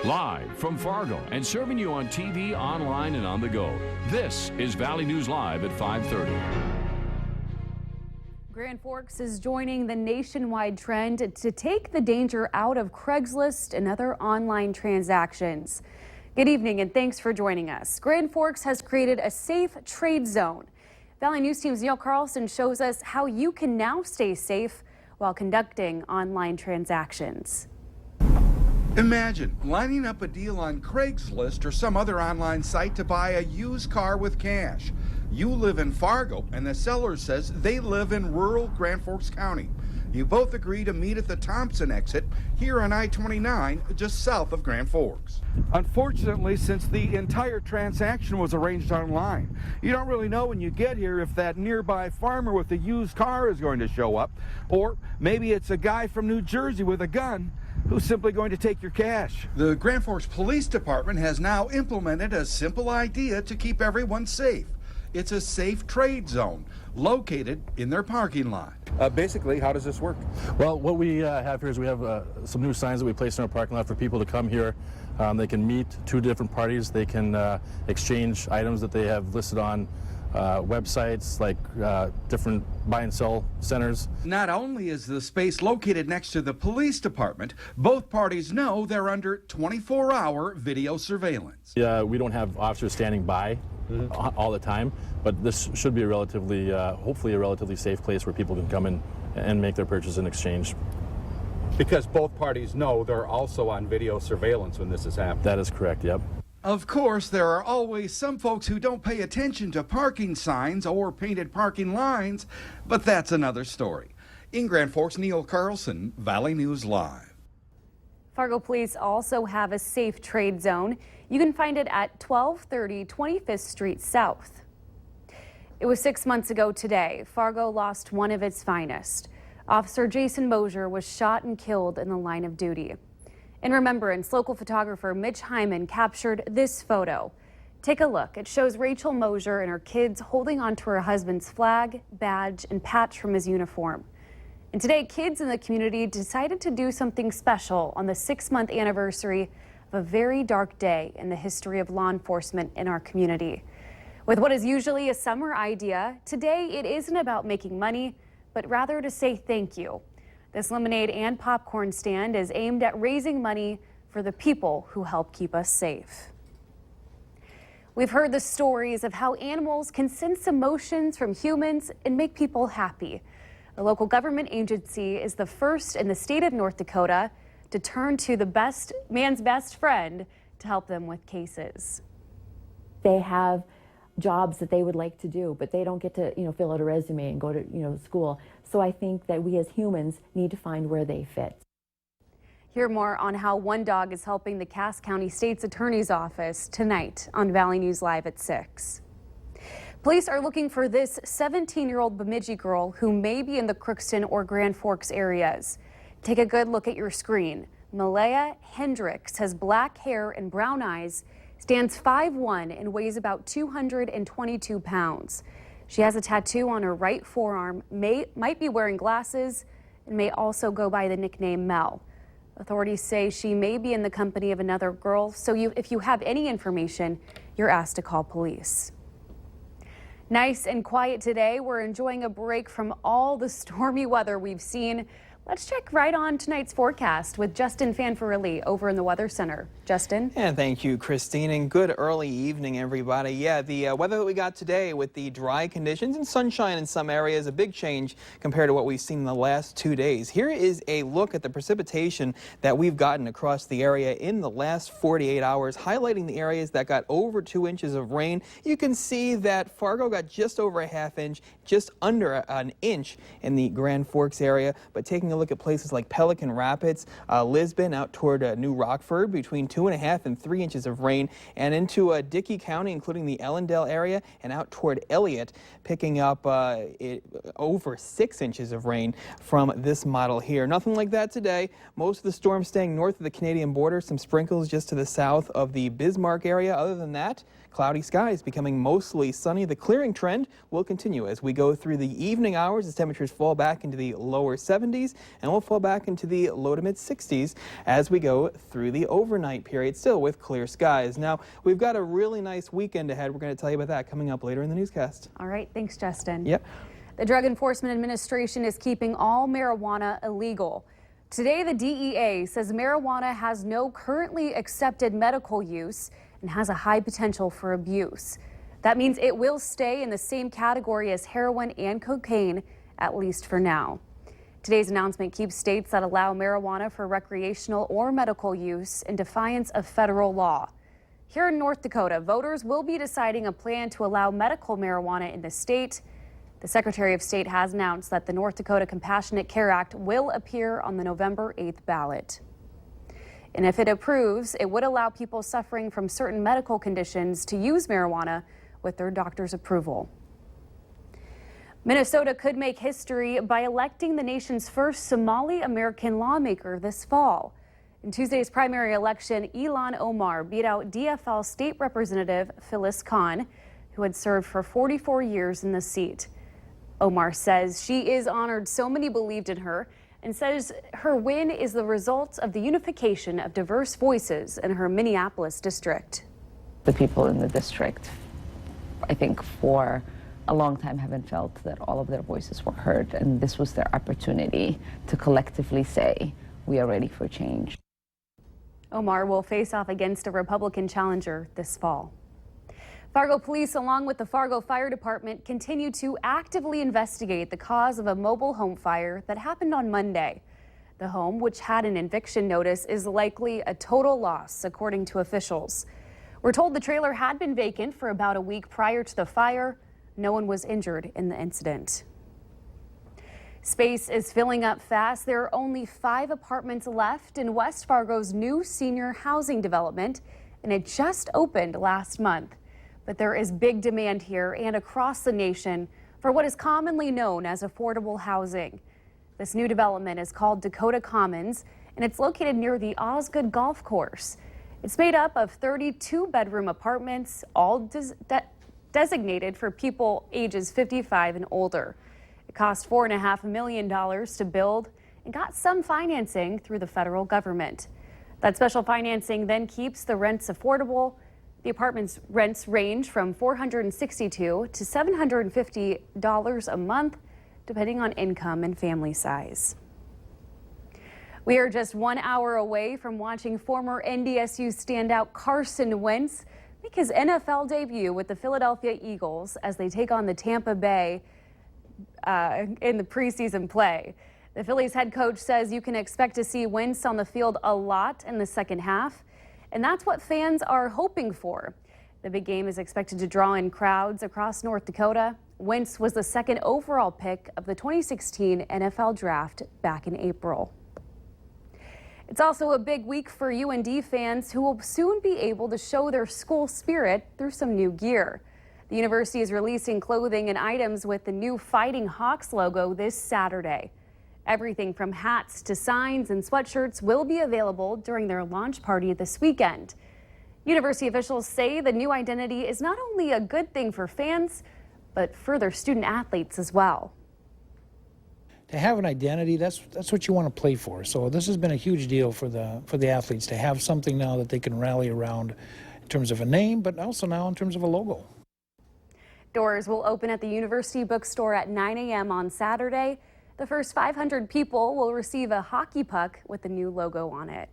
Live from Fargo and serving you on TV, online, and on the go. This is Valley News Live at 5:30. Grand Forks is joining the nationwide trend to take the danger out of Craigslist and other online transactions. Good evening and thanks for joining us. Grand Forks has created a safe trade zone. Valley News Team's Neil Carlson shows us how you can now stay safe while conducting online transactions. Imagine lining up a deal on Craigslist or some other online site to buy a used car with cash. You live in Fargo and the seller says they live in rural Grand Forks County. You both agree to meet at the Thompson exit here on I-29 just south of Grand Forks. Unfortunately, since the entire transaction was arranged online, you don't really know when you get here if that nearby farmer with a used car is going to show up, or maybe it's a guy from New Jersey with a gun who's simply going to take your cash. The Grand Forks Police Department has now implemented a simple idea to keep everyone safe. It's a safe trade zone located in their parking lot. Basically, how does this work? Well, what we have here is we have some new signs that we place in our parking lot for people to come here. They can meet two different parties. They can exchange items that they have listed on websites like different buy and sell centers. Not only is the space located next to the police department, both parties know they're under 24-hour video surveillance. We don't have officers standing by all the time, but this should be a relatively, hopefully a relatively safe place where people can come in and make their purchase and exchange. Because both parties know they're also on video surveillance when this is happening. That is correct, yep. Of course, there are always some folks who don't pay attention to parking signs or painted parking lines, but that's another story. In Grand Forks, Neil Carlson, Valley News Live. Fargo police also have a safe trade zone. You can find it at 1230 25th Street South. It was 6 months ago today. Fargo lost one of its finest. Officer Jason Moser was shot and killed in the line of duty. In remembrance, local photographer Mitch Hyman captured this photo. Take a look. It shows Rachel Moser and her kids holding onto her husband's flag, badge, and patch from his uniform. And today, kids in the community decided to do something special on the 6-month anniversary of a very dark day in the history of law enforcement in our community. With what is usually a summer idea, today it isn't about making money, but rather to say thank you. This lemonade and popcorn stand is aimed at raising money for the people who help keep us safe. We've heard the stories of how animals can sense emotions from humans and make people happy. A local government agency is the first in the state of North Dakota to turn to the man's best friend to help them with cases. They have jobs that they would like to do, but they don't get to, fill out a resume and go to, school. So I think that we as humans need to find where they fit. Hear more on how one dog is helping the Cass County State's Attorney's Office tonight on Valley News Live at 6. Police are looking for this 17-year-old Bemidji girl who may be in the Crookston or Grand Forks areas. Take a good look at your screen. Malaya Hendricks has black hair and brown eyes, stands 5'1" and weighs about 222 pounds. She has a tattoo on her right forearm, might be wearing glasses, and may also go by the nickname Mel. Authorities say she may be in the company of another girl, so if you have any information, you're asked to call police. Nice and quiet today. We're enjoying a break from all the stormy weather we've seen. Let's check right on tonight's forecast with Justin Fanfarilli over in the Weather Center. Justin? And thank you, Christine, and good early evening, everybody. Yeah, the weather that we got today with the dry conditions and sunshine in some areas, a big change compared to what we've seen in the last 2 days. Here is a look at the precipitation that we've gotten across the area in the last 48 hours, highlighting the areas that got over 2 inches of rain. You can see that Fargo got just over a half inch, just under an inch in the Grand Forks area, but taking a look at places like Pelican Rapids, Lisbon, out toward New Rockford, between 2.5 and 3 inches of rain, and into Dickey County, including the Ellendale area, and out toward Elliott, picking up over 6 inches of rain from this model here. Nothing like that today. Most of the storm staying north of the Canadian border, some sprinkles just to the south of the Bismarck area. Other than that, cloudy skies becoming mostly sunny. The clearing trend will continue as we go through the evening hours as temperatures fall back into the lower 70s, and we'll fall back into the low to mid 60s as we go through the overnight period, still with clear skies. Now, we've got a really nice weekend ahead. We're going to tell you about that coming up later in the newscast. All right. Thanks, Justin. Yep. The Drug Enforcement Administration is keeping all marijuana illegal. Today, the DEA says marijuana has no currently accepted medical use and has a high potential for abuse. That means it will stay in the same category as heroin and cocaine, at least for now. Today's announcement keeps states that allow marijuana for recreational or medical use in defiance of federal law. Here in North Dakota, voters will be deciding a plan to allow medical marijuana in the state. The Secretary of State has announced that the North Dakota Compassionate Care Act will appear on the November 8th ballot. And if it approves, it would allow people suffering from certain medical conditions to use marijuana with their doctor's approval. Minnesota could make history by electing the nation's first Somali American lawmaker this fall. In Tuesday's primary election, Ilan Omar beat out DFL State Representative Phyllis Khan, who had served for 44 years in the seat. Omar says she is honored so many believed in her and says her win is the result of the unification of diverse voices in her Minneapolis district. The people in the district, I think for a long time, haven't felt that all of their voices were heard, and this was their opportunity to collectively say, we are ready for change. Omar will face off against a Republican challenger this fall. Fargo police, along with the Fargo Fire Department, continue to actively investigate the cause of a mobile home fire that happened on Monday. The home, which had an eviction notice, is likely a total loss, according to officials. We're told the trailer had been vacant for about a week prior to the fire. No one was injured in the incident. Space is filling up fast. There are only 5 apartments left in West Fargo's new senior housing development, and it just opened last month. But there is big demand here and across the nation for what is commonly known as affordable housing. This new development is called Dakota Commons, and it's located near the Osgood Golf Course. It's made up of 32-bedroom apartments, all designated for people ages 55 and older. It cost $4.5 million to build and got some financing through the federal government. That special financing then keeps the rents affordable. The apartment's rents range from $462 to $750 a month, depending on income and family size. We are just 1 hour away from watching former NDSU standout Carson Wentz make his NFL debut with the Philadelphia Eagles as they take on the Tampa Bay in the preseason play. The Phillies head coach says you can expect to see Wentz on the field a lot in the second half. And that's what fans are hoping for. The big game is expected to draw in crowds across North Dakota. Wentz was the second overall pick of the 2016 NFL Draft back in April. It's also a big week for UND fans who will soon be able to show their school spirit through some new gear. The university is releasing clothing and items with the new Fighting Hawks logo this Saturday. Everything from hats to signs and sweatshirts will be available during their launch party this weekend. University officials say the new identity is not only a good thing for fans, but for their student athletes as well. To have an identity, that's what you want to play for. So this has been a huge deal for the athletes to have something now that they can rally around in terms of a name, but also now in terms of a logo. Doors will open at the University Bookstore at 9 a.m. on Saturday. The first 500 people will receive a hockey puck with the new logo on it.